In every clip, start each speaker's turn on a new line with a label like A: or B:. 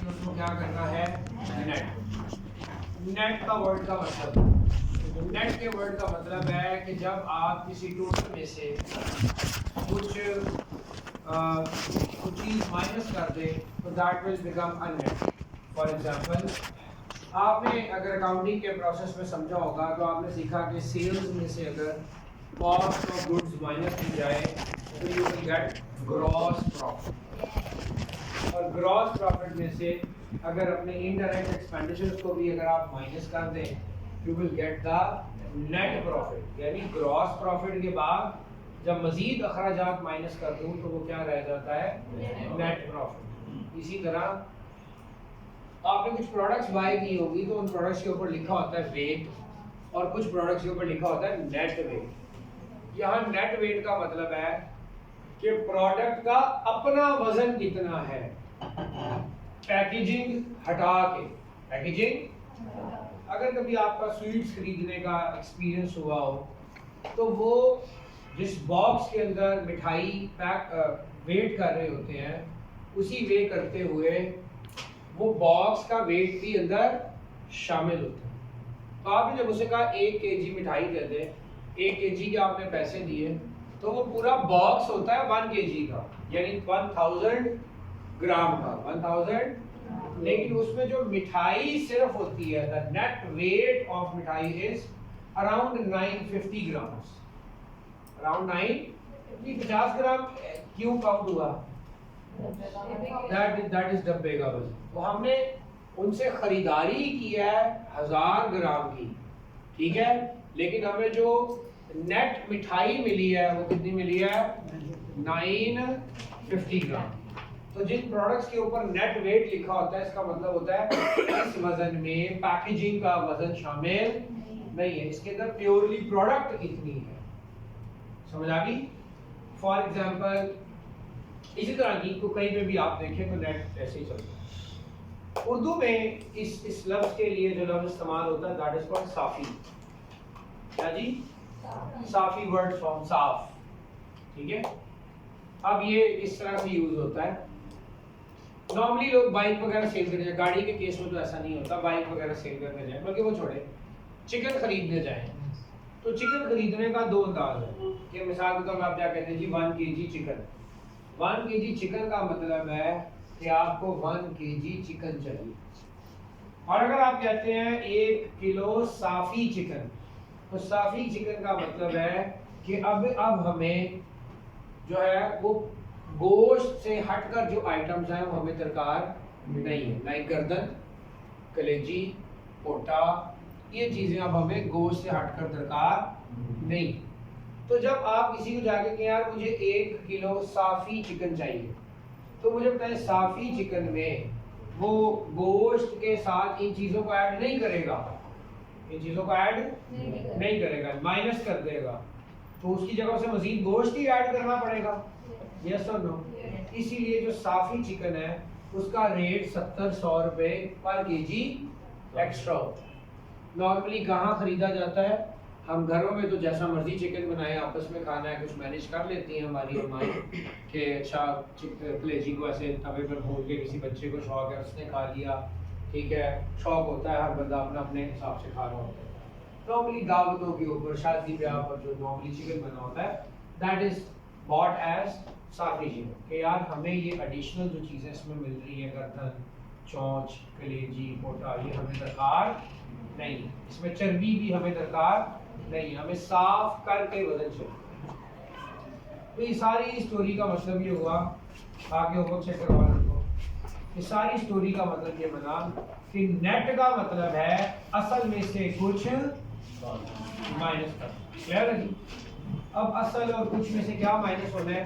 A: कि उसको क्या करना है, नेट। नेट का वर्ड का मतलब, नेट के वर्ड का मतलब है कि जब आप किसी टोटल में से कुछ चीज़ माइनस कर दें तो that will become a net. For example, आपने अगर अकाउंटिंग के प्रोसेस में समझा होगा तो आपने सीखा कि सेल्स में से अगर कॉस्ट ऑफ गुड्स माइनस की जाए तो you will get gross profit, और ग्रॉस प्रॉफिट में से अगर अपने इनडायरेक्ट एक्सपेंडिचर्स को भी अगर आप माइनस कर दें you will get the net profit. यानी ग्रॉस प्रॉफिट के बाद जब मजीद अखराजात माइनस कर दूं तो वो क्या रह जाता है, नेट प्रॉफिट। इसी तरह आपने कुछ प्रोडक्ट्स बाय की होगी तो उन प्रोडक्ट्स के ऊपर लिखा होता है वेट, और कुछ प्रोडक्ट्स के ऊपर लिखा होता है नेट वेट। यहाँ नेट वेट का मतलब है कि प्रोडक्ट का अपना वजन कितना है, पैकेजिंग हटा के। पैकेजिंग, अगर कभी आपका स्वीट्स खरीदने का एक्सपीरियंस हुआ हो तो वो जिस बॉक्स के अंदर मिठाई पैक वेट कर रहे होते हैं उसी वे करते हुए वो बॉक्स का वेट भी अंदर शामिल होता है। तो आपने जब उसे कहा 1 kg मिठाई दे दे, 1 kg के आपने पैसे दिए, तो वो पूरा बॉक्स होता है 1 kg का, यानी 1000 ग्राम का, 1000। लेकिन उसमें जो मिठाई सिर्फ होती है, द नेट वेट ऑफ मिठाई इज अराउंड 950 ग्राम्स। अराउंड 50 ग्राम क्यों काउंट हुआ? दैट इज डब्बे का वजन। तो हमने उनसे खरीदारी की है 1000 ग्राम की, ठीक है, लेकिन हमें जो नेट मिठाई मिली है वो कितनी मिली है, 950 ग्राम। तो जिन प्रोडक्ट्स के ऊपर नेट वेट लिखा होता है इसका मतलब होता है इस वजन में पैकेजिंग का वजन शामिल नहीं है, इसके अंदर प्योरली प्रोडक्ट इतनी है। समझ आ गई? फॉर एग्जाम्पल इसी तरह की को कहीं पे भी आप देखें तो नेट ऐसे ही चलता है। उर्दू में इस लफ्ज के लिए जो लफ्ज इस्तेमाल होता है दैट इज कॉल्ड साफी। क्या जी? साफी वर्ड फ्रॉम साफ, ठीक है। अब ये इस तरह से यूज होता है। नॉर्मली लोग बाइक वगैरह सेल करने जाए, गाड़ी के केस में तो ऐसा नहीं होता, बाइक वगैरह सेल करने जाए, बल्कि वो छोड़े, चिकन खरीदने जाए तो चिकन खरीदने का दो अंदाज है कि मिसाल के तौर पर आप क्या कहते हैं जी 1 kg चिकन। 1 kg चिकन का मतलब है कि आपको 1 kg चिकन चाहिए, और अगर आप कहते हैं 1 किलो साफी चिकन, तो साफी चिकन का मतलब है कि अब हमें जो है वो गोश्त से हटकर जो आइटम्स हैं वो हमें दरकार नहीं है, लाइक गर्दन, कलेजी, पोटा, ये चीजें अब हमें गोश्त से हटकर दरकार नहीं। तो जब आप किसी को जाके कहें यार मुझे 1 किलो साफी चिकन चाहिए, तो मुझे बताएं साफी चिकन में वो गोश्त के साथ इन चीज़ों को ऐड नहीं करेगा, इन चीज़ों को ऐड नहीं करेगा, माइनस कर देगा, तो उसकी जगह से मजीद गोश्त ही ऐड करना पड़ेगा। यस और नो? इसीलिए जो साफी चिकन है उसका रेट 70-100 रुपये पर केजी एक्स्ट्रा होता है। नॉर्मली कहाँ खरीदा जाता है? हम घरों में तो जैसा मर्जी चिकन बनाए, आपस में खाना है कुछ मैनेज कर लेती हैं हमारी अम्माएं कि अच्छा कलेजी को ऐसे तवे पर भून के, किसी बच्चे को शौक है उसने खा लिया, ठीक है, शौक होता है, हर बंदा अपना अपने हिसाब से खा रहा होता है। नॉर्मली दावतों के ऊपर, शादी ब्याह पर जो नॉर्मली चिकन बना होता है दैट इज बॉट एज साफी चिकन, कि यार हमें ये एडिशनल जो चीज़ें इसमें मिल रही है, गर्दन, चोंच, कलेजी, पोटा, ये हमें दरकार नहीं, इसमें चर्बी भी हमें दरकार नहीं, हमें साफ करके वजन चाहिए। तो ये सारी स्टोरी का मतलब ये हुआ, आगे होमवर्क चेक करवा लो। ये सारी स्टोरी का मतलब ये बना कि नेट का मतलब है असल में से कुछ माइनस करना। क्लियर है जी? अब असल और कुछ में से क्या माइनस होना है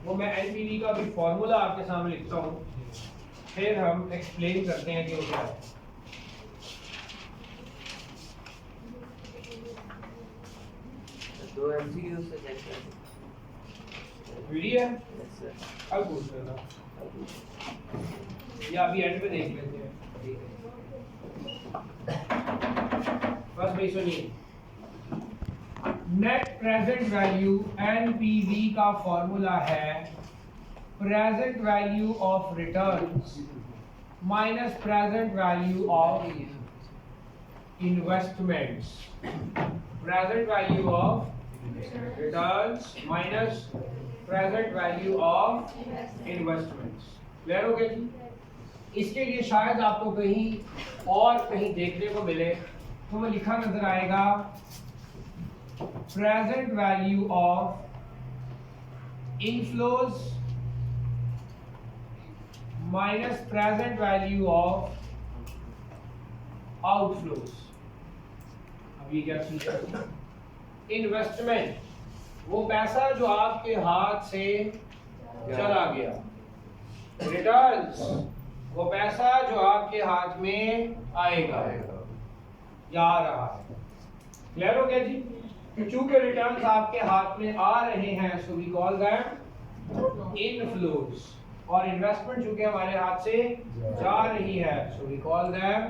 A: वो मैं एनपीवी का भी फॉर्मूला आपके सामने लिखता हूँ, फिर हम एक्सप्लेन करते हैं कि वो क्या है।
B: दो एमसीक्यू से कैसे
A: वीडियो है, कल पूछ लेना या अभी एंड पे देख लेते हैं। बस भाई सुनिए, नेट प्रेजेंट वैल्यू एनपीवी का फॉर्मूला है present value of returns minus present value of investments. Present value of returns minus present value of investments. Clear हो गया जी? इसके लिए शायद आपको कहीं और कहीं देखने को मिले तो मैं लिखा नजर आएगा present value of inflows minus present value of outflows. अब ये क्या चीज है? इन्वेस्टमेंट, वो पैसा जो आपके हाथ से चला गया। रिटर्न्स, वो पैसा जो आपके हाथ में आएगा या आ रहा है। क्लियर हो गया जी? चूंकि रिटर्न्स आपके हाथ में आ रहे हैं so we call them inflows, और इन्वेस्टमेंट चूंकि हमारे हाथ से जा रही है so we call them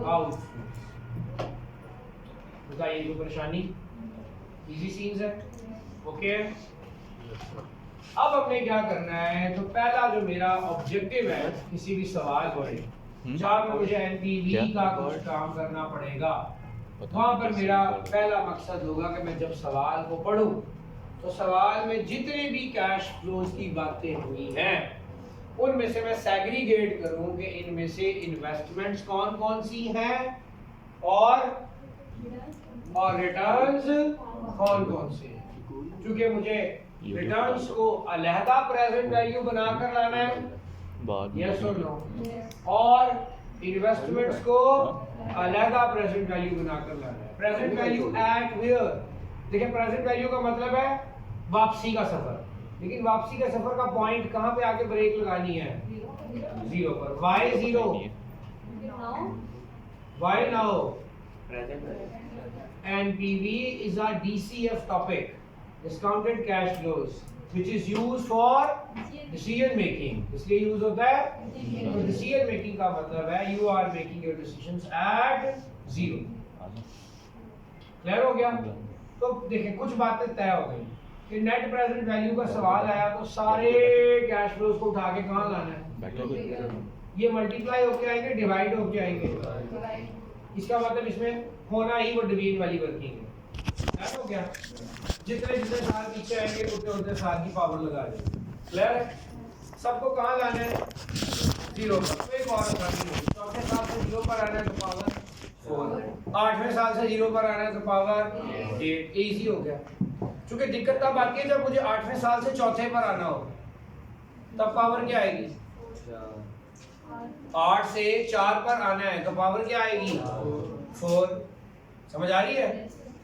A: outflows. बताइए कोई परेशानी? इजी सीन्स है? ओके। अब हमने क्या करना है, तो पहला जो मेरा ऑब्जेक्टिव है किसी भी सवाल पर, जहाँ पे मुझे एनपीवी का कुछ काम करना पड़ेगा, वहाँ पर मेरा पहला मकसद होगा कि मैं जब सवाल को पढूं तो सवाल में जितने भी कैश फ्लोज की बातें हुई हैं उनमें से मैं सेग्रीगेट करूं कि इनमें से इन्वेस्टमेंट्स कौन कौन सी हैं और रिटर्न्स कौन कौन से हैं। क्योंकि मुझे रिटर्न्स को अलहदा प्रेजेंट वैल्यू बनाकर लाना है, यस और नो, और इन्वेस्टमेंट्स को अलहदा प्रेजेंट वैल्यू बनाकर लाना है। प्रेजेंट वैल्यू एट वेयर, देखिए प्रेजेंट वैल्यू का मतलब है वापसी का सफर, लेकिन वापसी का सफर का पॉइंट कहाँ पे आके ब्रेक लगानी है? जीरो पर। Why zero? Why now? NPV is a DCF topic, discounted cash flows, which is used for decision making. इसलिए यूज होता है, तो decision making का मतलब है you are making your decisions at zero. Clear हो गया? तो देखिए कुछ बातें तय हो गई कि नेट प्रेजेंट वैल्यू का सवाल आया तो सारे कैश फ्लोज को उठा के कहाँ लाना है? ये मल्टीप्लाई होके आएंगे, डिवाइड होके आएंगे। इसका मतलब इसमें होना ही वो डिवीजन वाली वर्किंग है। क्लियर हो गया? जितने जितने साल पीछे आएंगे उतने उतने साल की पावर लगा देंगे। क्लियर है? सबको कहाँ लाना है? जीरो पर। तो एक और आसानी होगी, चौथे साल से जीरो पर आना है तो पावर 4, 8वें साल से जीरो पर आना है तो पावर 8। इजी हो गया। क्योंकि दिक्कत तब आती है जब मुझे 8वें साल से चौथे पर आना हो, तब पावर क्या आएगी? 8 से 4 पर आना है तो पावर क्या आएगी? 4। समझ आ रही है?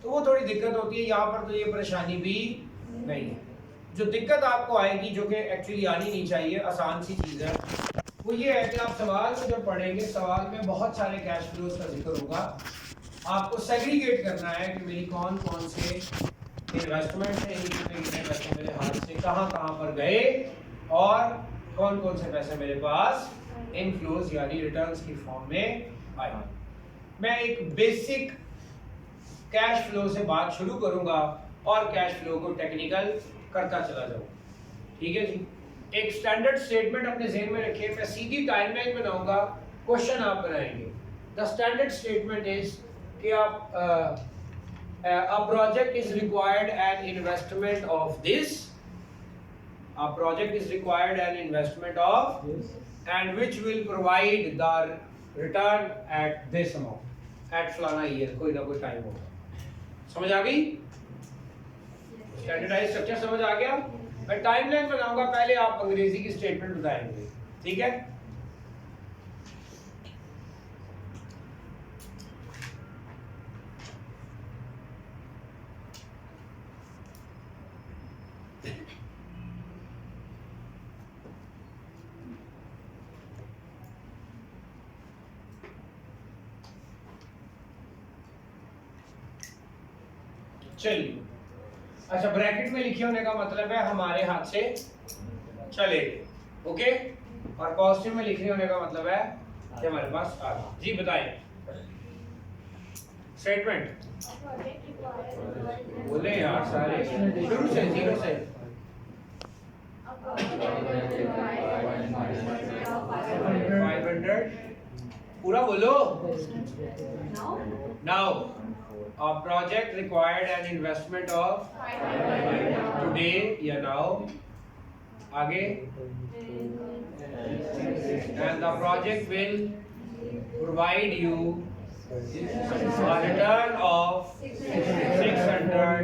A: तो वो थोड़ी दिक्कत होती है। यहाँ पर तो ये परेशानी भी नहीं है। जो दिक्कत आपको आएगी, जो कि एक्चुअली आनी नहीं चाहिए, आसान सी चीज़ है, वो ये है कि आप सवाल को जब पढ़ेंगे, सवाल में बहुत सारे कैश फ्लोज का जिक्र होगा। आपको सेग्रीगेट करना है कि मेरी कौन कौन से इन्वेस्टमेंट है, कितने पैसे मेरे हाथ से कहाँ कहाँ पर गए, और कौन कौन से पैसे मेरे पास इनफ्लोज यानी रिटर्न्स की फॉर्म में आए। मैं एक बेसिक कैश फ्लो से बात शुरू करूंगा और कैश फ्लो को टेक्निकल करता चला जाऊंगा। ठीक है जी? एक स्टैंडर्ड स्टेटमेंट अपने ज़हन में रखिए। मैं सीधी टाइमलाइन बनाऊंगा, क्वेश्चन आप बनाएंगे। द स्टैंडर्ड स्टेटमेंट इज कि आप a project is required an investment of this, a project is required an investment of this, and which will provide the return at this amount, at फलाना year, कोई ना कोई time होगा। समझ आ गई? Standardise structure समझ आ गया? मैं टाइमलाइन बनाऊंगा, पहले आप अंग्रेजी की स्टेटमेंट बताएंगे। ठीक है? चलिए, अच्छा, ब्रैकेट में लिखे होने का मतलब है हमारे हाथ से चले गए, ओके, और पॉजिटिव में लिखे होने का मतलब है कि हमारे पास आ गया। जी बताइए स्टेटमेंट बोले यार सारे शुरू से जीरो से। 600 पूरा बोलो now a project required an investment of today या now आगे and the project will provide you a return of 600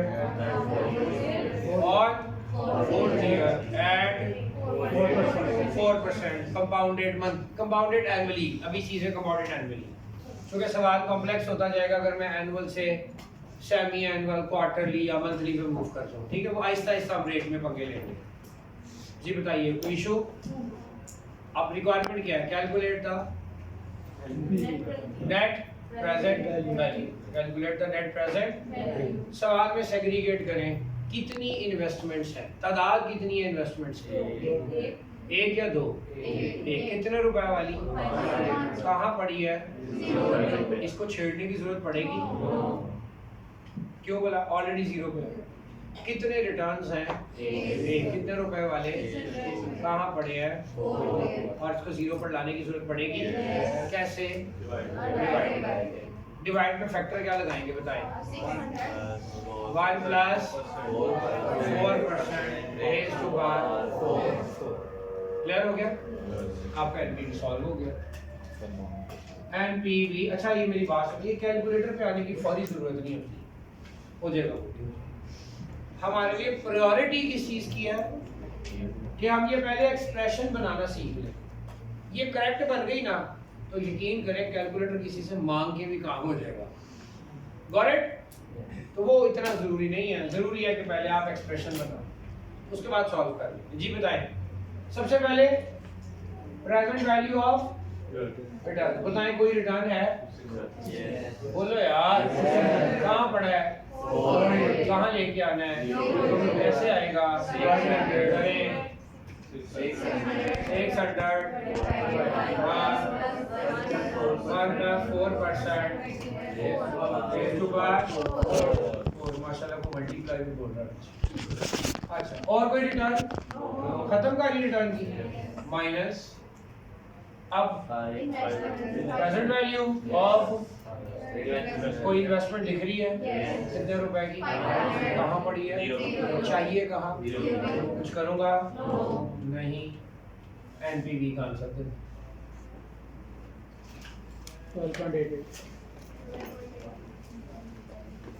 A: on 4th year at 4% compounded annually। अभी चीजें compounded annually क्योंकि सवाल कॉम्प्लेक्स होता जाएगा अगर मैं एनुअल से सेमी एनुअल क्वार्टरली या मंथली में मूव कर जाऊँ, ठीक है। वो आहिस्ता आहिस्ता हम रेट में पंगे लेंगे। जी बताइए कोई इशू? अब रिक्वायरमेंट क्या है? Calculate the net present value, calculate the net present. सवाल में सेग्रीगेट करें कितनी इन्वेस्टमेंट्स हैं, तादाद कितनी है इन्वेस्टमेंट्स की? एक या दो? एक। कितने रुपए वाली? कहाँ पड़ी है? इसको छेड़ने की जरूरत पड़ेगी? क्यों बोला? ऑलरेडी जीरो पे है। कितने रिटर्न्स हैं? एक। कितने रुपए वाले? कहाँ पड़े हैं? और इसको जीरो पर लाने की जरूरत पड़ेगी? कैसे? डिवाइड में फैक्टर क्या लगाएंगे बताएं? 1 + 4% रेज़ टू पावर 4। क्लियर हो गया? आपका एनपीवी सॉल्व हो गया। एनपीवी, अच्छा ये मेरी बात सुनिए, कैलकुलेटर पे आने की फौरी जरूरत नहीं होती, हो जाएगा। हमारे लिए प्रायोरिटी किस चीज की है कि हम ये पहले एक्सप्रेशन बनाना सीख लें। ये करेक्ट बन गई ना तो यकीन करें कैलकुलेटर किसी से मांग के भी काम हो जाएगा। Got it? तो वो इतना जरूरी नहीं है, जरूरी है कि पहले आप एक्सप्रेशन बनाओ उसके बाद सॉल्व कर लें। जी बताएं, सबसे पहले प्रेजेंट वैल्यू ऑफ रिटर्न बताएं। कोई रिटर्न है? बोलो यार, कहाँ पड़ा है? कहाँ लेके आना है? कैसे आएगा? 600 4% माशाल्लाह को मल्टीप्लाई भी बोल रहा है। अच्छा, और कोई रिटर्न? खत्म करी रिटर्न की। माइनस अब प्रेजेंट वैल्यू ऑफ कोई इन्वेस्टमेंट दिख रही है कितने रुपए की? कहाँ पड़ी है? चाहिए कहाँ? कुछ करूँगा नहीं। एनपीवी का आंसर दे
C: 12.88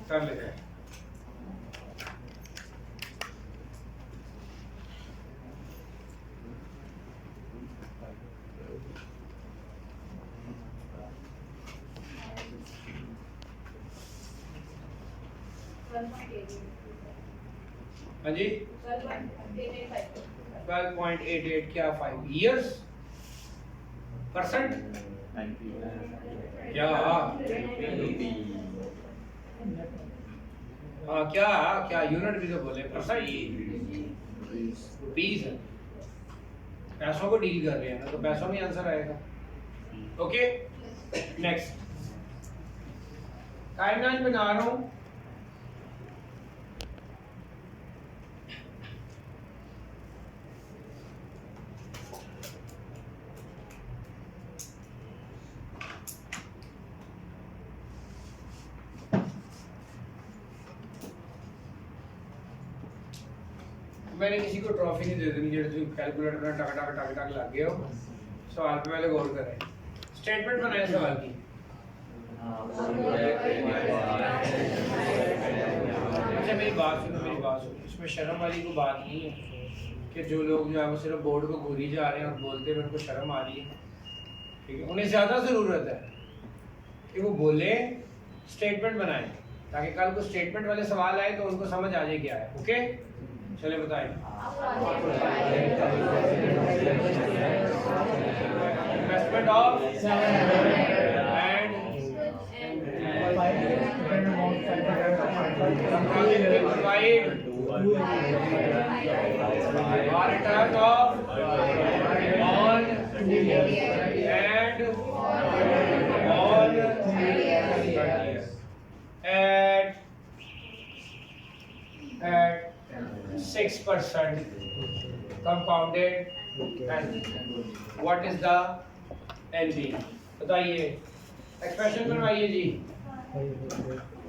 A: कर लेते हैं। हाँ जी 12.88 क्या 5 years परसेंट क्या? हाँ क्या यूनिट भी तो बोले, परसेंट रुपीज है। पैसों को डील कर रहे हैं ना तो पैसों में आंसर आएगा। ओके नेक्स्ट टाइमलाइन बना रहा हूँ। मैंने किसी को ट्रॉफी नहीं दे देनी जो कैलकुलेटर में टक टक टक टक लग गया हो। सवाल पे पहले गौर करें। स्टेटमेंट बनाए सवाल की। अच्छा मेरी बात सुनो, इसमें शर्म वाली कोई बात नहीं है कि जो लोग जो है वो सिर्फ बोर्ड को घूरी जा रहे हैं और बोलते हुए उनको शर्म आ रही है, ठीक है। उन्हें ज़्यादा ज़रूरत है कि वो बोले, स्टेटमेंट बनाएं ताकि कल को स्टेटमेंट वाले सवाल आए तो उनको समझ आ जाए क्या है। ओके चले बताएं। Investment of and provide return of on and all at 6% compounded and what is the NP बताइए एक्सप्रेशन बनवाइए जी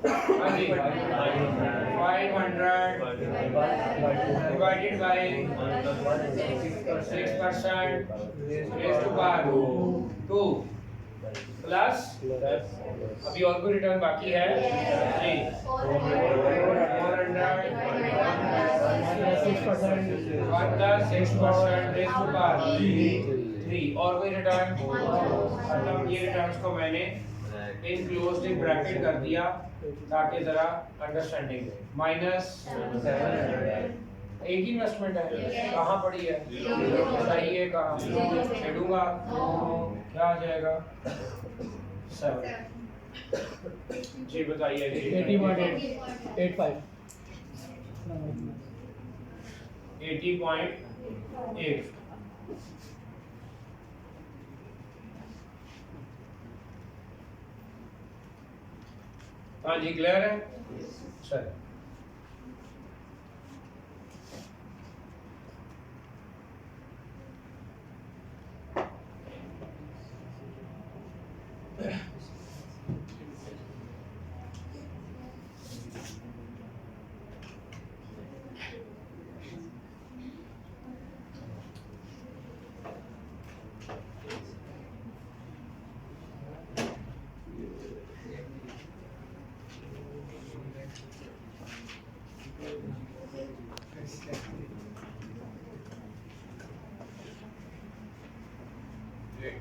A: हाँ जी 500 divided by 6% raised to power 2 plus अभी और कोई रिटर्न बाकी है जी 400 6% raised to power 3 और कोई रिटर्न मतलब ये रिटर्न्स को मैंने इनक्लोज्ड इन ब्रैकेट कर दिया ताकि जरा अंडरस्टैंडिंग माइनस एक ही इन्वेस्टमेंट है कहाँ पड़ी है बताइए कहाँ छेड़ूंगा क्या आ जाएगा 7 जी बताइए
C: 80.85
A: 80.8 हाँ जी क्लियर है सर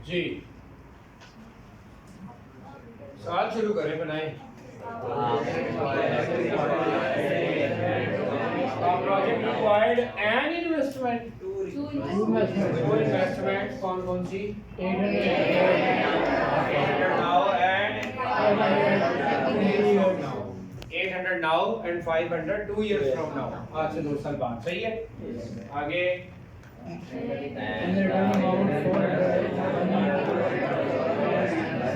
A: जी सवाल शुरू करें बनाए project required an investment to investment कौन कौन सी 800 now and 800 now and 500 2 years from now आज से 2 साल बाद सही है आगे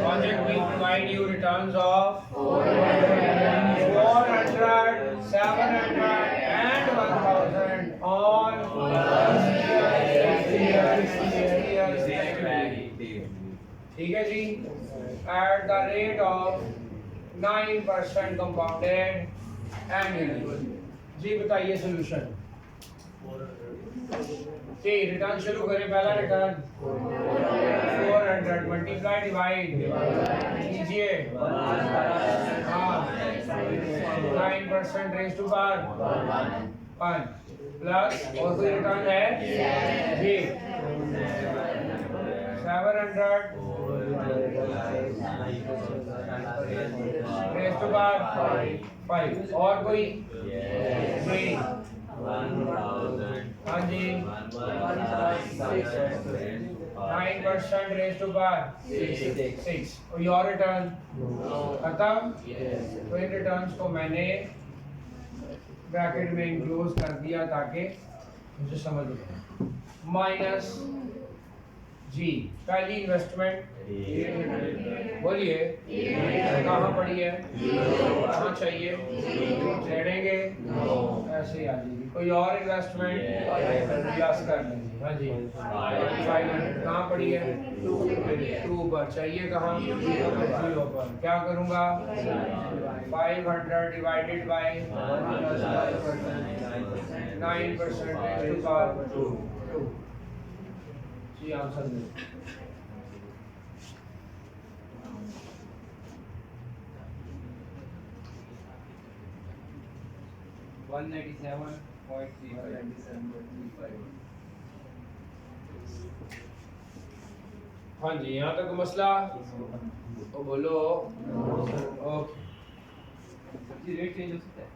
A: project will provide you returns of 400 700 and 1000 on 60 years ठीक है जी at the rate of 9% compounded annually जी बताइए सॉल्यूशन जी रिटर्न शुरू करें पहला रिटर्न 400 मल्टीप्लाई डिवाइड कीजिए हाँ 9% रेज टू पावर 1 प्लस और कोई रिटर्न है जी 700 रेज टू पावर 5 और कोई जी
B: 1000
A: हाँ जी 9% raised to power 6 और your return खत्म तो इन रिटर्न्स को मैंने ब्रैकेट में इंक्लोज कर दिया ताकि मुझे समझ में माइनस जी पहली इन्वेस्टमेंट बोलिए कहाँ पड़ी है कहाँ चाहिए छेड़ेंगे ऐसे ही आ जाएगी कोई और इन्वेस्टमेंट प्लस कर लेंगे हाँ जी 500 कहाँ पड़ी है 2 पर चाहिए कहाँ 0 पर क्या करूँगा 500 डिवाइडेड बाय 9% टू 2 जी आंसर दे
D: 197.35
A: हाँ जी यहाँ तक मसला तो बोलो ओके
D: रेट चेंज हो सकता है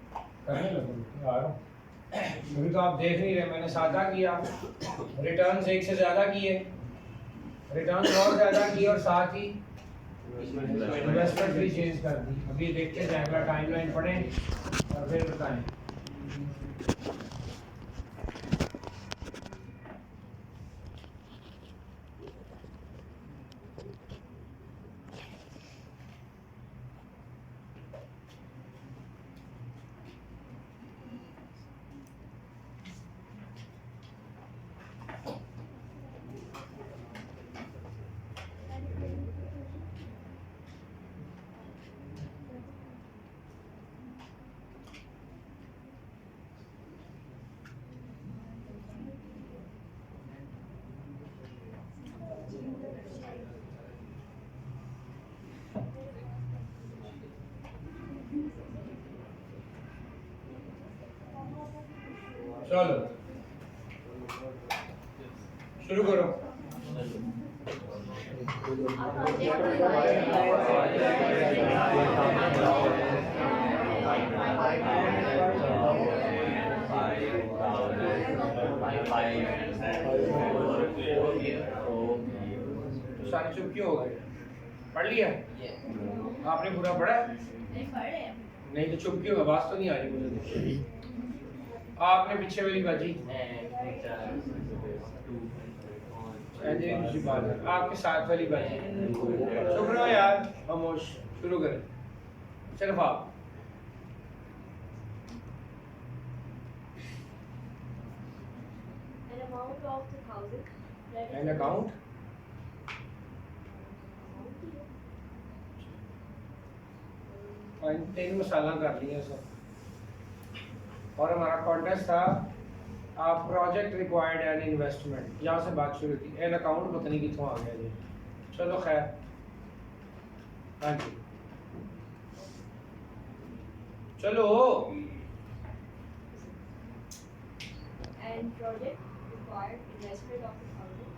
A: करने लगो यार अभी तो आप देख नहीं रहे मैंने सादा किया रिटर्न्स एक से ज्यादा किए रिटर्न्स और ज्यादा किए और साथ ही इन्वेस्टमेंट भी चेंज कर दी अभी देखते जाए अगला टाइमलाइन पढ़ें और फिर बताएं चलो शुरू करो। सारे चुप क्यों हो गए? पढ़ लिया? आपने पूरा पढ़ा? नहीं तो चुप क्यों? आवाज तो नहीं आ रही मुझे। आपने पीछे वाली बाजी आपके साथ वाली बाजी चुप रहो यार, खामोश। शुरू करें। सिर्फ आप एन अकाउंट तीन मसाला कर लिया सब। और हमारा कॉन्टेस्ट था आप प्रोजेक्ट रिक्वायर्ड एंड इन्वेस्टमेंट, यहाँ से बात शुरू थी। एन अकाउंट पता नहीं कितों आ गया जी। चलो खैर, हाँ जी चलो।
E: And project required investment of the following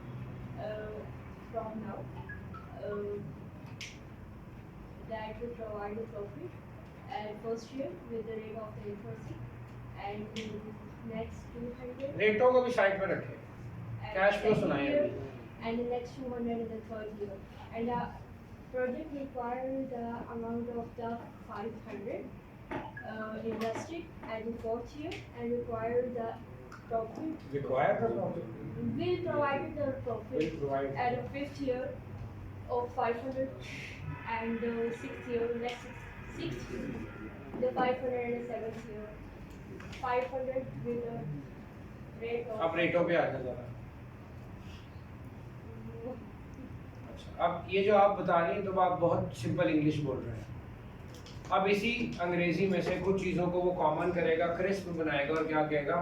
E: from now that will provide a profit and first year with the rate of the interest and next 200
A: रेटों को भी साइड पे रखें।
E: and
A: cash flow
E: second
A: सुनाएं
E: year
A: अभी।
E: and the next 200 in the third year and the project require the amount of the 500 invested at the fourth year and require the profit
A: require का profit
E: will provide the
A: will
E: profit
A: provide
E: at the fifth year of 500 and the sixth year sixth the 500 and the seventh year 500 with the rate of
A: अब रेटों पे आ जाए जरा। अच्छा, अब ये जो आप बता रही हैं तो आप बहुत सिंपल इंग्लिश बोल रहे हैं। अब इसी अंग्रेजी में से कुछ चीज़ों को वो कॉमन करेगा, क्रिस्प बनाएगा और क्या कहेगा,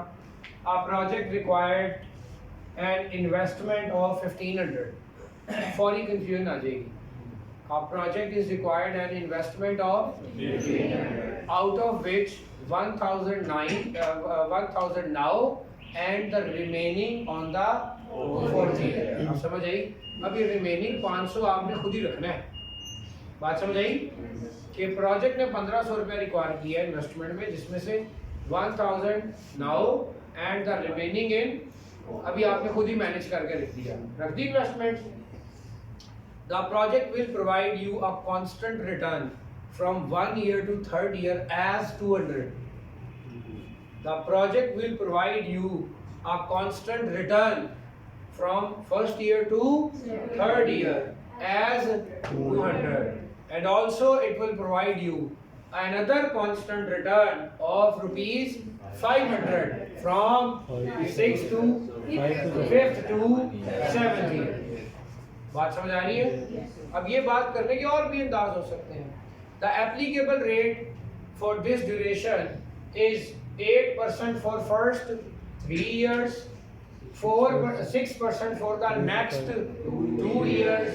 A: a project required an investment of 1500। फौरी कंफ्यूजन आ जाएगी। A project is required an investment of out of which 1000 now and the remaining on the fourth year. आप समझ आई? अब ये रिमेनिंग 500 आपने खुद ही रखना है। बात समझ आई कि प्रोजेक्ट ने 1500 रुपया रिक्वायर किया है इन्वेस्टमेंट में, जिसमें से 1000 now and the remaining in, अभी आपने खुद ही मैनेज करके रख दी investment. The project will provide you a constant return from 1 year to 3rd year as 200। The project will provide you a constant return from 1st year to 3rd year as 200, and also it will provide you another constant return of rupees 500 from 6th to 5th to 7th year। बात समझ आ रही है? अब ये बात करने के और भी अंदाज हो सकते हैं। The applicable rate for this duration is 8% for first 3 years, 6% for the next 2 years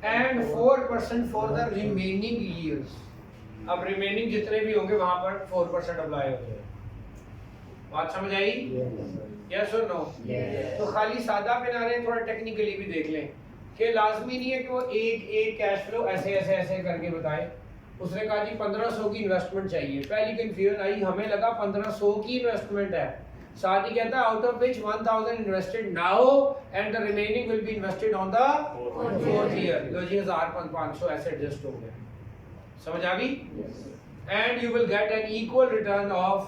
A: and 4% for the remaining years। अब रिमेनिंग जितने भी होंगे वहां पर 4% अप्लाई हो जाएगा। बात समझ आई? यस और नो? तो खाली सादा पे ना रहे, थोड़ा टेक्निकली भी देख लें कि लाजमी नहीं है कि वो एक कैश फ्लो ऐसे ऐसे ऐसे करके बताए। उसने कहा जी 1500 की इन्वेस्टमेंट चाहिए। पहली कंफ्यूजन आई, हमें लगा 1500 की इन्वेस्टमेंट है। साथ ही कहता है out of which 1000 invested now and the remaining will be invested on the fourth year. तो जी 1500 ऐसे एडजस्ट हो गया। समझ आ गई? And you will get an equal return of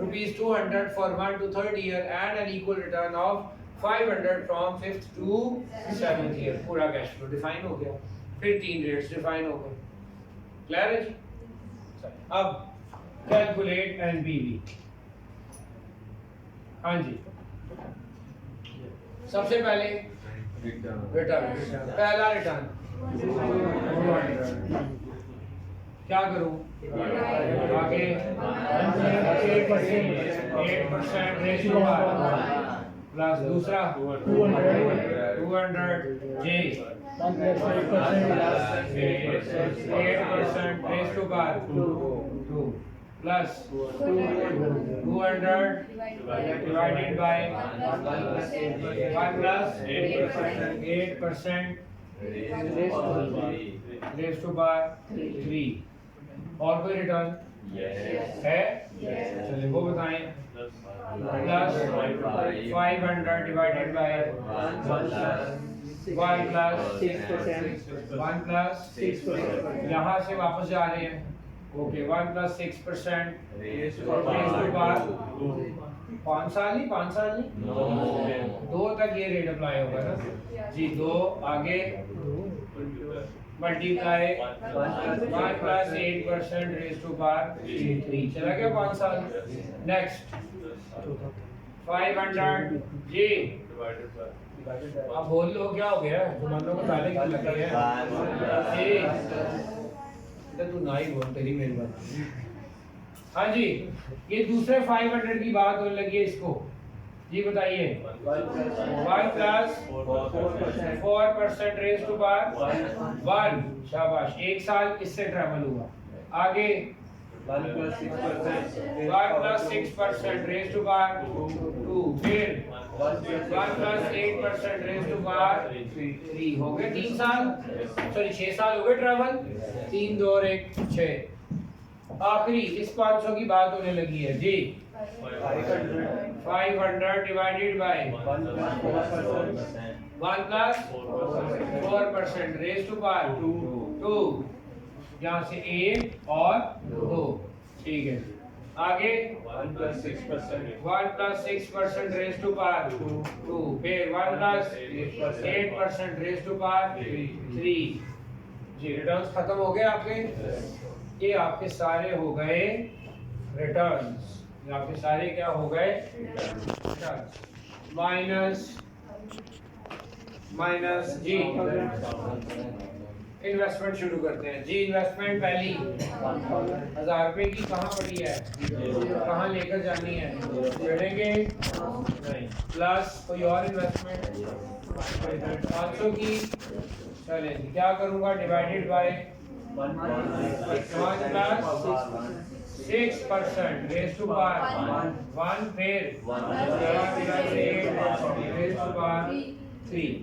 A: rupees 200 for 1 to 3rd year and an equal return of 500 from 5th to 7th year। पूरा cash flow define हो गया। फिर 3 रेट्स डिफाइन हो गए। क्लियर है? अब कैलकुलेट एनपीवी। हाँ जी, सबसे पहले रिटर्न, पहला रिटर्न क्या करूं? आगे 8% रेशियो प्लस दूसरा 200 जे 8% ratio bar 2 plus 200 divided by 1 plus 8% raised to power 3। और कोई रिटर्न है? चलिए वो बताएं। Plus 500 divided by 1 plus 6%। यहाँ से वापस जा रहे हैं। Okay 1 plus 6% raise to power 5 साल ही 2 तक ये रेट अप्लाई होगा ना जी। 2 आगे multiply 1 plus 8% raise to power 3 चला गया 5 साल। नेक्स्ट 500 जी अब बोल लो क्या हो गया? जुबानों को ताले क्यों लगे हैं? तू ना ही बोल, तेरी मेहरबानी। हाँ जी ये दूसरे 500 की बात होने लगी है इसको जी। बताइए 1 प्लस 4% रेज़ टू पावर 1। शाबाश, 1 साल इससे ट्रैवल हुआ। आगे 1 प्लस 6% रेज़ टू पावर 2। फिर 1 प्लस 8% रेज़ टू पावर 3। हो गए 3 साल, सॉरी 6 साल हो गए ट्रैवल। 3 2 और 1 6। आखिरी इस 500 की बात होने लगी है जी। 500 divided by 1 plus 4% raise to power 2। यहाँ से 1 और 2 ठीक है। आगे 1 प्लस 6% रेज़ टू पावर 2। फिर 1 प्लस 8% रेज़ टू पावर 3 जी। रिटर्न्स खत्म हो गए आपके। ये आपके सारे हो गए रिटर्न्स। ये आपके सारे क्या हो गए? रिटर्न्स। माइनस जी इन्वेस्टमेंट शुरू करते हैं जी। इन्वेस्टमेंट पहली 1000 रुपए की कहाँ पड़ी है? कहाँ लेकर जानी है? जोड़ेंगे नहीं। प्लस कोई और इन्वेस्टमेंट 500 की। चले जी क्या करूँगा? Divided by 1 plus 6% raise to power 1। फिर 1 रेज़ टू पावर 3।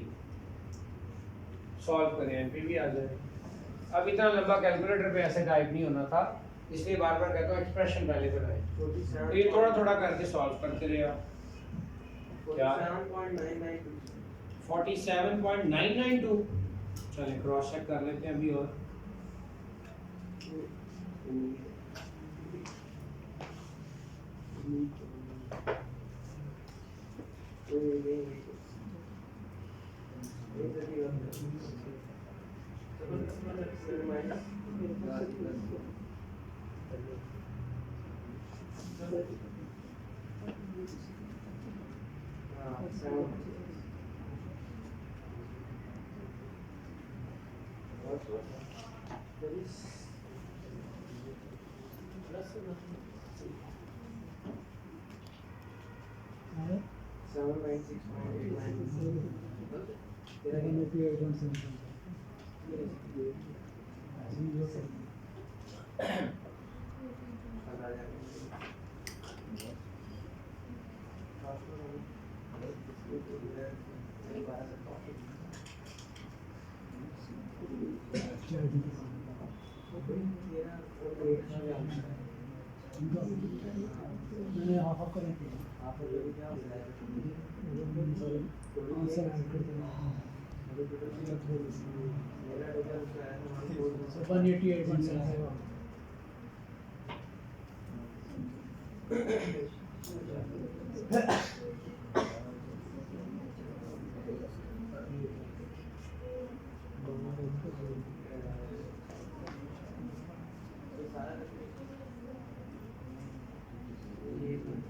A: सॉल्व करें फिर भी आ जाए। अब इतना लंबा कैलकुलेटर पे ऐसे टाइप नहीं होना था, इसलिए बार बार कहता हूँ एक्सप्रेशन पहले बनाएं। तो ये थोड़ा थोड़ा करके सॉल्व करते रहे आप। 47.992। चलिए क्रॉस चेक कर लेते हैं अभी। और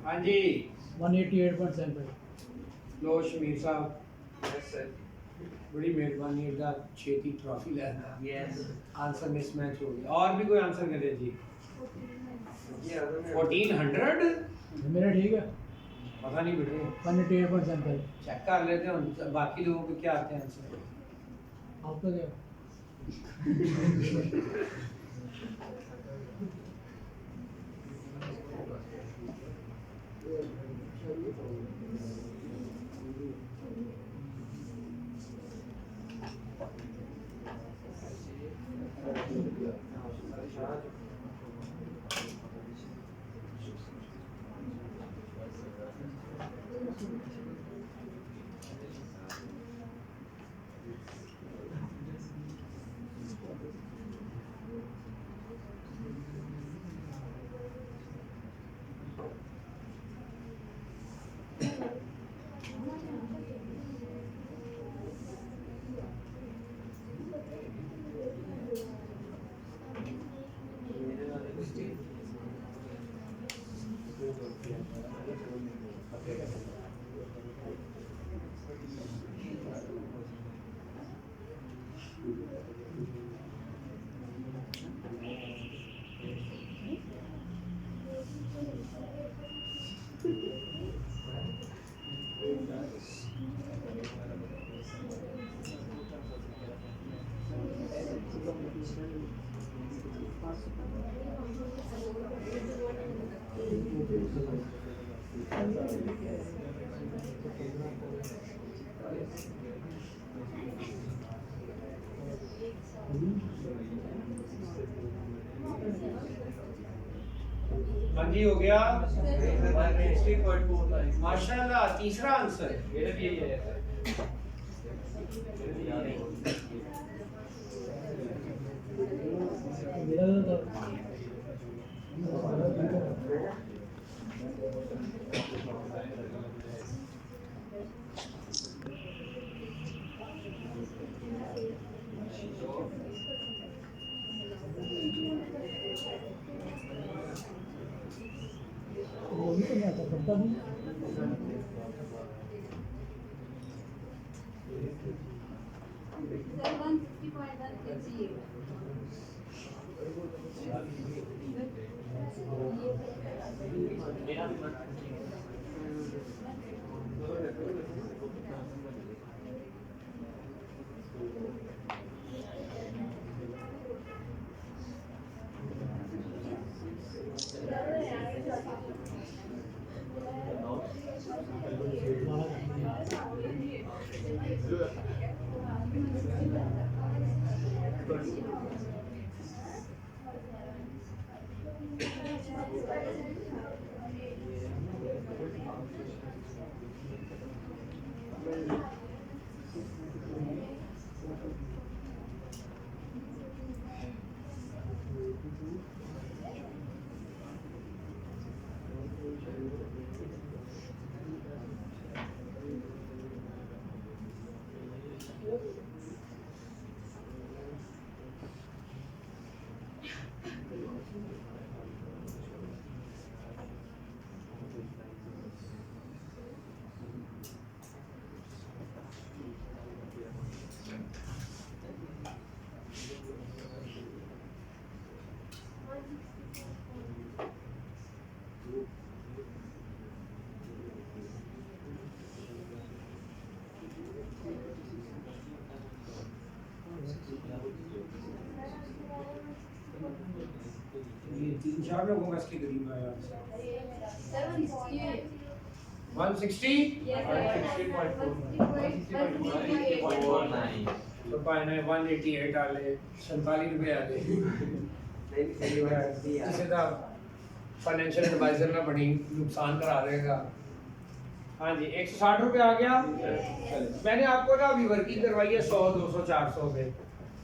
A: हाँ जी
C: 188.75।
A: लो शमीर साहब बड़ी मेहरबानी है छेती ट्रॉफी लेना।
B: यस
A: आंसर मिसमैच हो गया। और भी कोई आंसर करे जी? 1400
C: मेरा ठीक है।
A: पता नहीं बेटे
C: 188.75।
A: चेक कर लेते हैं बाकी लोगों को क्या आते हैं आंसर।
C: आपका क्या?
A: हाँ जी, हो गया।
D: 160.4
A: माशाल्लाह, तीसरा आंसर।
D: मेरे भी यही है।
C: मेरा तो वो भी तो नहीं आता, करता भी
A: ये 3-4 लोगों का इसके करीब आया। 160 तो पाना है 188 आले 47 रुपए आले। इसे तो फाइनेंशियल एडवाइजर ना बड़ी नुकसान करा देगा। हाँ जी, 160 रुपए आ गया। मैंने आपको ना अभी वर्किंग करवाई है 100, 200, 400 पे।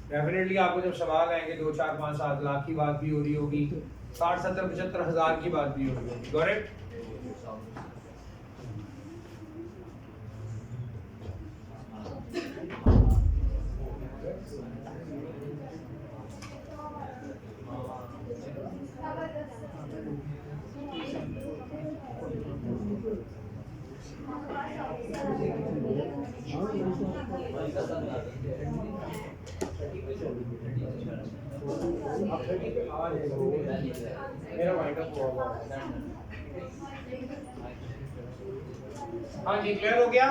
A: डेफिनेटली आपको जब सवाल आएंगे 2, 4, 5, 7 लाख की बात भी हो रही होगी, 60, 70, 75 हज़ार की बात भी होगी। करेक्ट? मेरा माइंड अप हुआ। हाँ जी, क्लियर हो गया।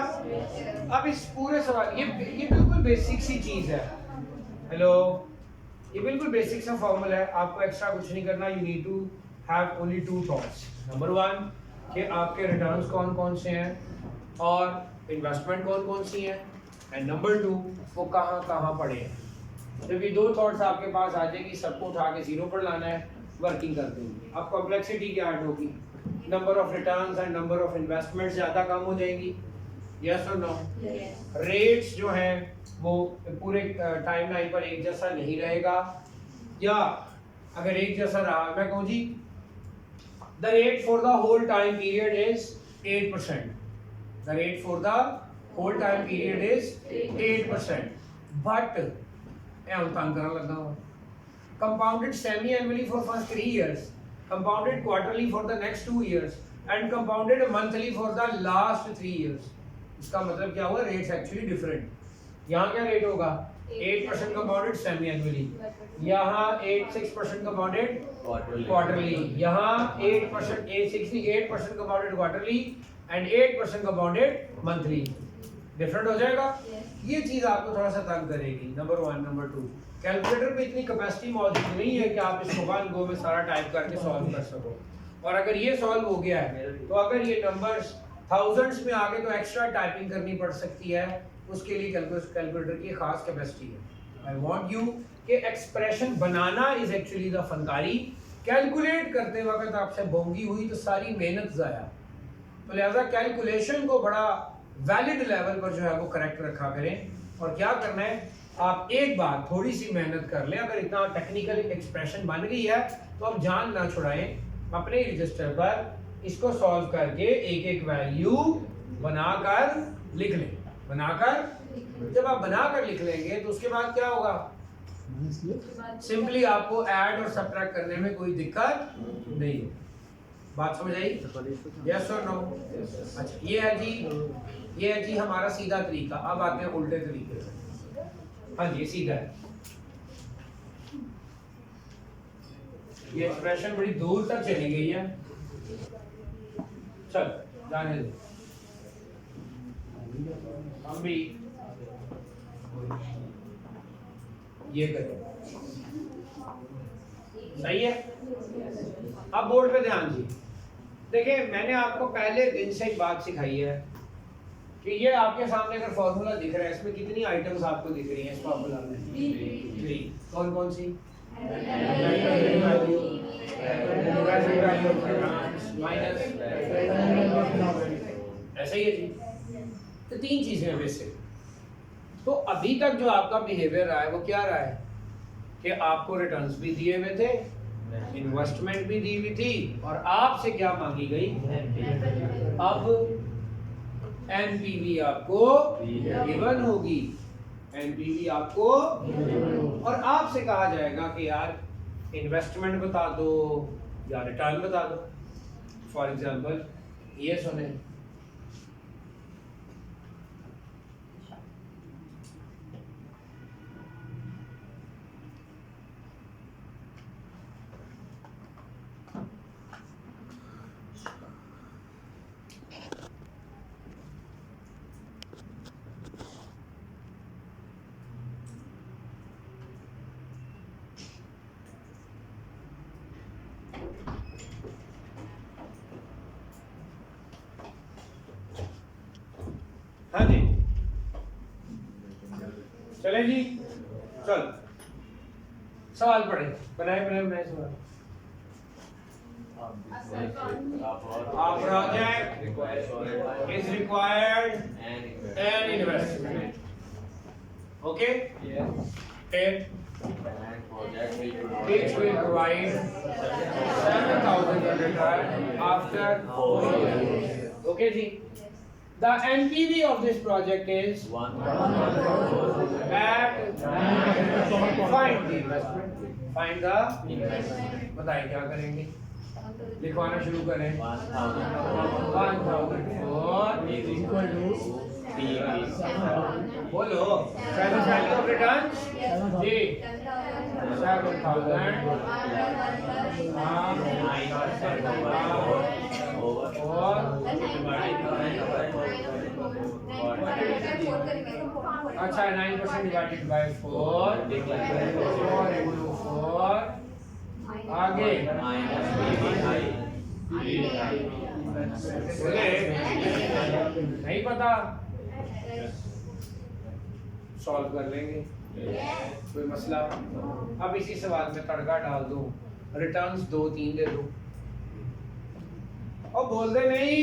A: अब इस पूरे सवाल ये बिल्कुल बेसिक सी चीज है। हेलो, ये बिल्कुल बेसिक सा फॉर्मूला है, आपको एक्स्ट्रा कुछ नहीं करना। You need to have only two thoughts. Number one कि आपके रिटर्न्स कौन कौन से हैं और इन्वेस्टमेंट कौन कौन सी है, एंड नंबर टू वो कहाँ कहाँ पड़े हैं। जब ये दो थॉट्स आपके पास आ जाएगी, सबको उठा के जीरो पर लाना है, वर्किंग करते हैं। अब कॉम्प्लेक्सिटी क्या ऐड होगी, number of returns and number of investment ज़्यादा कम हो जाएंगी, यस और नो। रेट्स जो हैं वो पूरे टाइम लाइन पर एक जैसा नहीं रहेगा, या अगर एक जैसा रहा, मैं कहूँ जी the rate for the whole time period is 8%, the rate for the whole time period is 8%, but हम तंग करने लगा हूँ, compounded semi-annually for first 3 years, compounded quarterly for the next 2 years, and compounded monthly for the last 3 years. इसका मतलब क्या हुआ, rates actually different. यहाँ क्या रेट होगा, 8% कंपाउंडेड सेमी एनुअली, यहाँ 6% कंपाउंडेड क्वार्टरली, यहाँ 8% compounded quarterly and 8% compounded monthly. Different हो जाएगा। ये चीज आपको थोड़ा सा तंग करेगी, number one. Number two, calculator पे इतनी कैपेसिटी मौजूद नहीं है कि आप इसको वन गो में सारा टाइप करके सॉल्व कर सको। और अगर ये सॉल्व हो गया है तो अगर ये नंबर्स थाउजेंड्स में आगे तो एक्स्ट्रा टाइपिंग करनी पड़ सकती है, उसके लिए कैलकुलेटर की खास कैपेसिटी है। आई वांट यू कि एक्सप्रेशन बनाना इज एक्चुअली द फनकारी, कैलकुलेट करते वक्त आपसे बोंगी हुई तो सारी मेहनत ज़ाया। तो लिहाजा कैलकुलेशन को बड़ा वैलिड लेवल पर जो है वो करेक्ट रखा करें। और क्या करना है, आप एक बार थोड़ी सी मेहनत कर लें, अगर इतना टेक्निकल एक्सप्रेशन बन गई है तो आप जान ना छुड़ाएं, अपने रजिस्टर पर इसको सॉल्व करके एक एक वैल्यू बनाकर लिख लें। बनाकर जब आप बनाकर लिख लेंगे तो उसके बाद क्या होगा, सिंपली आपको ऐड और सब्ट्रैक्ट करने में कोई दिक्कत नहीं। बात समझ आई, यस और नो? अच्छा, ये है जी हमारा सीधा तरीका। अब आते हैं उल्टे तरीके से। हाँ जी, सीधा है। ये एक्सप्रेशन बड़ी दूर तक चली गई है, चल जाने दो। हम भी ये करें, सही है। अब बोर्ड पे ध्यान जी। देखिए, मैंने आपको पहले दिन से एक बात सिखाई है कि ये आपके सामने अगर फॉर्मूला दिख रहा है, इसमें कितनी आइटम्स आपको दिख रही हैं इस फॉर्मूला में? 3। कौन कौन सी? माइनस, ऐसे ही है जी। तो 3 चीजें हैं बेसिक। तो अभी तक जो आपका बिहेवियर रहा है वो क्या रहा है कि आपको रिटर्न्स भी दिए हुए थे, इन्वेस्टमेंट भी दी हुई थी, और आपसे क्या मांगी गई? अब एनपीवी आपको गिवन होगी, एनपीवी आपको, और आपसे कहा जाएगा कि यार इन्वेस्टमेंट बता दो या रिटर्न बता दो। फॉर एग्जांपल ये सुने, हाँ जी, चले जी, चल सवाल पढ़े, बनाए सवाल। A project is required an investment. Okay? It which will provide 7,000 return after 4 years. Okay ji? The NPV of this project is 1. At find the investment. Find the investment. बताइए क्या करेंगे? लिखवाना शुरू करें। 1,000 is equal to बोलो, present value of returns जी 7,000 अच्छा 9% divided by 4 4 into 4 आगे बोले नहीं पता सॉल्व कर लेंगे कोई मसला। अब इसी सवाल में तड़का डाल दूं, रिटर्न्स 2 3 दे दूं और बोल दे नहीं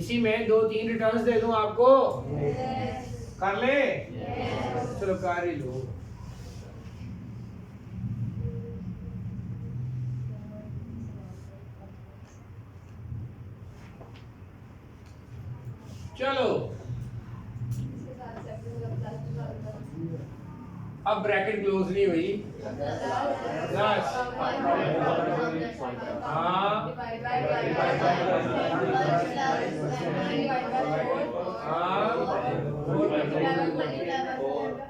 A: इसी में 2 3 रिटर्न्स दे दूं आपको कर ले चलो कर ही लो। चलो अब ब्रैकेट क्लोज नहीं हुई प्लस हाँ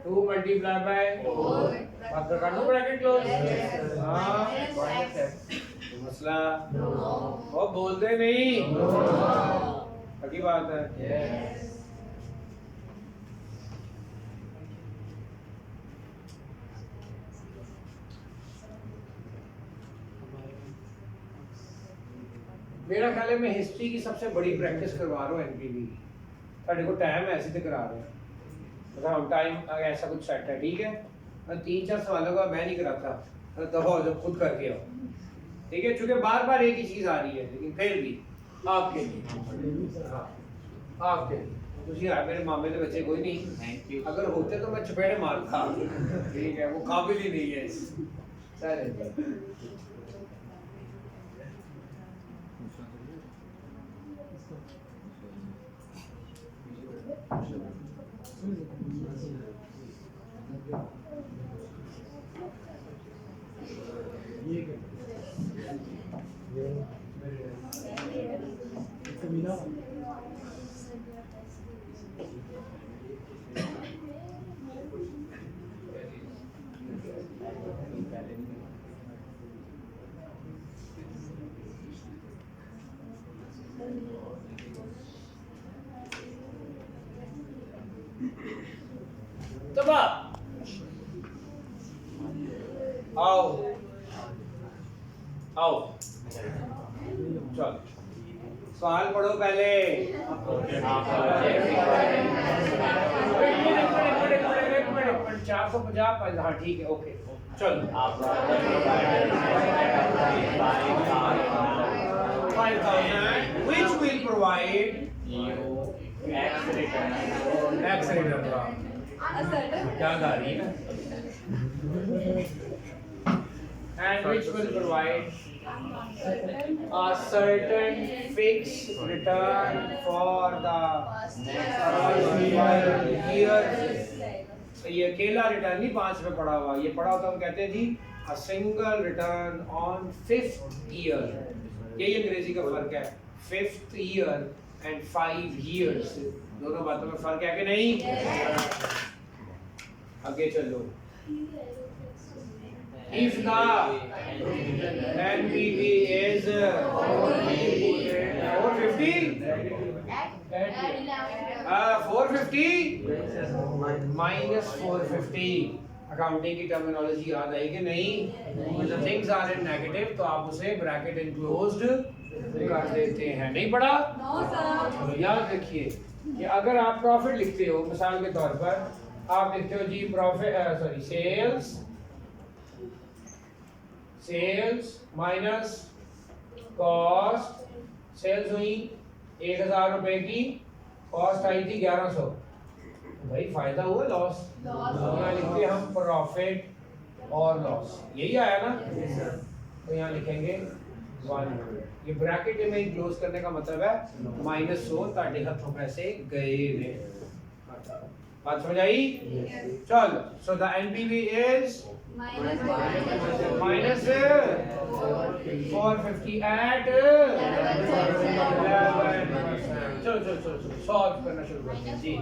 A: 2 मल्टीप्लाई बाय बात कर दो ब्रैकेट क्लोज हाँ मसला वो बोलते नहीं पक्की बात है। मेरा ख्याल है मैं हिस्ट्री की सबसे बड़ी प्रैक्टिस करवा रहा हूँ एनपीवी ਤੁਹਾਡੇ को टाइम ऐसे तो करा रहे हैं मतलब टाइम ऐसा कुछ सेट है ठीक है। 3-4 सवालों का मैं नहीं कराता दफा जब खुद करके आओ ठीक है क्योंकि बार बार एक ही चीज आ रही है लेकिन फिर भी आपके लिए हाँ आपके लिए यार मेरे मामे के बच्चे कोई नहीं अगर होते तो मैं चपेड़े मारता ठीक है वो काबिल ही नहीं है सर। तबा आओ आओ चल सवाल पढ़ो पहले। 450 हाँ ठीक है ओके चलो 5,000 which will provide X return क्या गा रही है and which will provide a certain fixed return for the years। ये अकेला रिटर्न नहीं 5 में पड़ा हुआ ये पड़ा होता हम कहते हैं जी a single return on 5th year। यही अंग्रेजी का फर्क है 5th year and 5 years दोनों बातों में फर्क है कि नहीं। आगे चलो if the NPV is 450 minus 450 accounting की टर्मिनोलॉजी याद आई कि नहीं। थिंग्स आर इन नेगेटिव तो आप उसे ब्रैकेट इनक्लोज्ड कर देते हैं नहीं पढ़ा तो याद रखिए कि अगर आप प्रॉफिट लिखते हो मिसाल के तौर पर आप लिखते हो जी profit sorry sales minus cost sales हुई 1000 रुपए की कॉस्ट आई थी 1100 भाई फायदा हुआ लॉस यहाँ लिखते हम प्रॉफिट और लॉस यही आया ना तो यहाँ लिखेंगे 100 ये ब्रैकेट में क्लोज करने का मतलब है -100 ताड़े हाथों पैसे गए ने बात समझ आई चल so the NPV is minus 450 at 11%। चलो सॉल्व करना शुरू करते हैं जी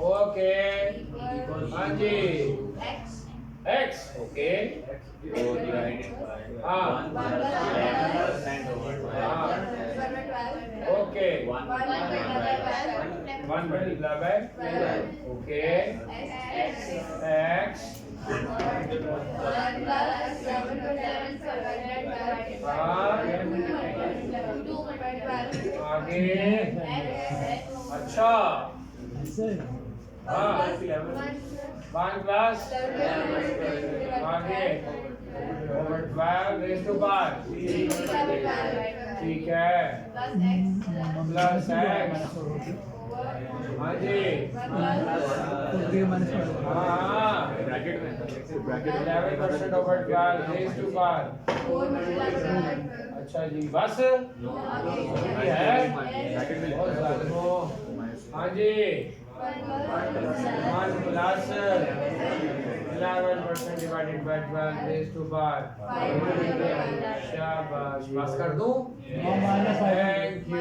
A: ओके हाँ जी x ओके हाँ okay 1 multiplied by okay x आगे अच्छा
C: ऐसे
A: हाँ 1 प्लस आगे over 12 raised to power ठीक है प्लस x हाँ जी हाँ
D: ब्रैकेट में
A: 11% over 12 raised to power अच्छा जी बस ये है
D: ब्रैकेट में
A: बहुत ज़्यादा हाँ जी 1 plus 11% divided by 12 raised to power शाबाश बस कर दूं थैंक यू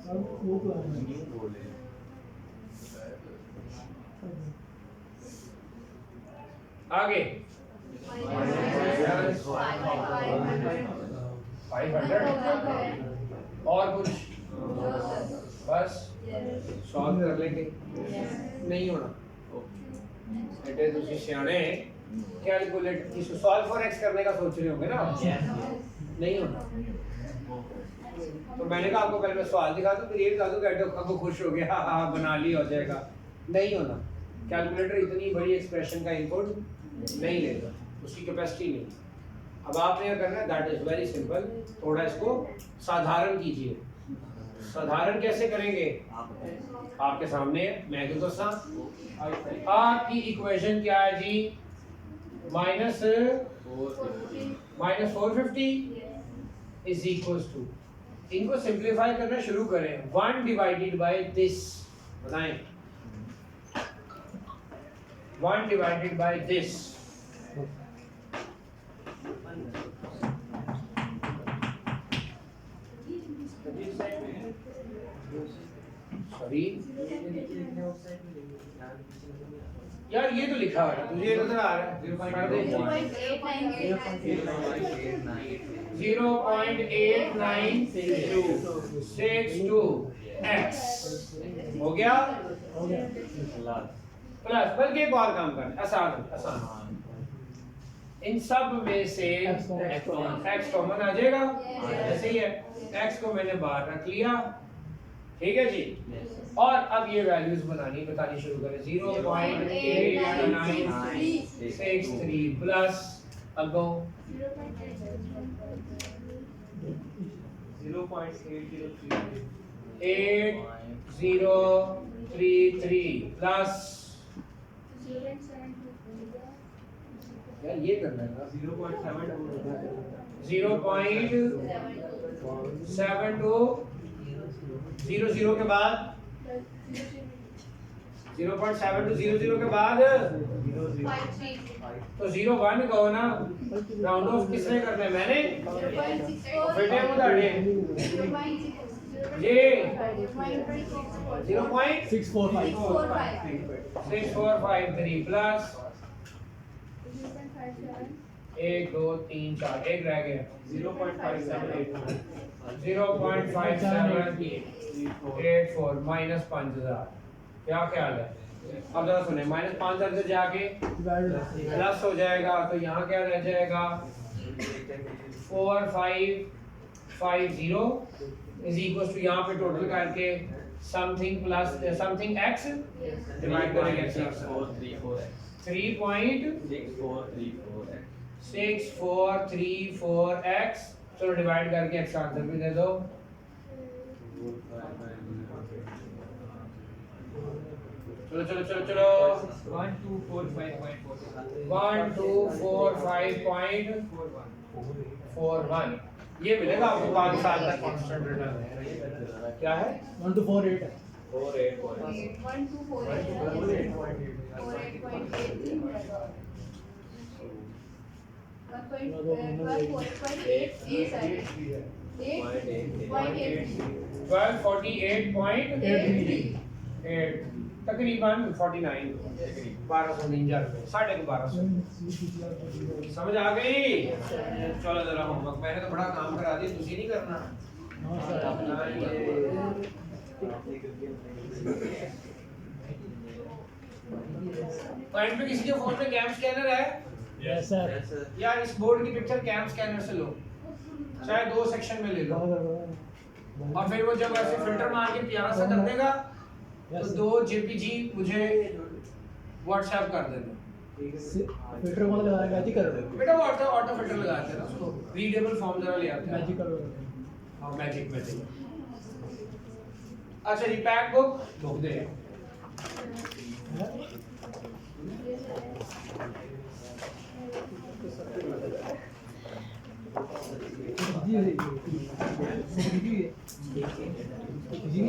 C: अब वो तो है।
A: आगे 500 और कुछ बस सॉल्व कर लेंगे नहीं होना बेटे तुझे सियाने कैलकुलेट इसको सॉल्व फॉर एक्स करने का सोच रहे होंगे ना नहीं होना तो मैंने कहा आपको पहले मैं सवाल दिखा दूं फिर ये दिखा दूं कि आपको खुश हो गया हाँ बना लिया हो जाएगा नहीं होना कैलकुलेटर इतनी बड़ी एक्सप्रेशन का इनपुट नहीं लेगा उसकी कैपेसिटी नहीं अब आपने क्या करना है दैट इज वेरी सिंपल थोड़ा इसको साधारण कीजिए साधारण कैसे करेंगे आपके सामने है मैं क्यों दसा आपकी इक्वेशन क्या है जी माइनस 450 इज इक्वल्स टू इनको सिंप्लीफाई करना शुरू करें 1 डिवाइडेड बाय दिस बताएं 1 डिवाइडेड बाय दिस सॉरी यार ये तो लिखा है तुझे ये नजर आ रहा है 0.8962 हो गया
C: हो गया
A: प्लस बल्कि एक और काम करना आसान आसान इन सब में से x कॉमन आ जाएगा ऐसे ही है x को मैंने बाहर रख लिया ठीक है जी और अब ये वैल्यूज बतानी शुरू करें 0.8963 प्लस अब गो 0.8033 प्लस यार ये करना है 0.7200 के बाद 0.7200 के बाद तो 01 कहो ना राउंड ऑफ किसने करना है मैंने बेटे मुदाड़े ये 0.6453 प्लस 1 2 3 4 एक रह गया 0.5784 माइनस 5000 क्या ख्याल है अब जरा सुने माइनस 5000 से जाके प्लस हो जाएगा तो यहाँ क्या रह जाएगा 4550 इज इक्वल टू यहाँ पे टोटल करके something plus something x divide करेंगे 3.6434x चलो डिवाइड करके x आंसर भी दे दो चलो चलो चलो चलो 1245.41 ये मिलेगा आपको 5 साल तक कांस्टेंट रिटर्न क्या है
C: 1248 है
A: 1248.8 तकरीबन 49 1253 रुपए 1250 समझ आ गई चलो जरा होमवर्क मैंने तो बड़ा काम करा दिया तुझे नहीं करना तो एंड पे किसी के फोन में कैम स्कैनर है
C: Yes, sir.
B: Yes, sir.
A: यार इस बोर्ड की पिक्चर कैम स्कैनर से लो, चाहे 2 सेक्शन में ले लो, और फिर वो जब ऐसे फिल्टर मार के प्यारा सा कर देगा तो
C: Yes, sir.
A: 2 JPG मुझे व्हाट्सएप कर देना।
C: फिल्टर को लगा के मैजिक कर दो।
A: बेटा वो ऑटो फिल्टर लगाते हैं ना, उसको रीडेबल फॉर्म जरा ले आते हैं।
C: मैजिक कर दो।
A: हाँ मैजिक। अच्छा ये पैक बुक बुक दे।
C: जी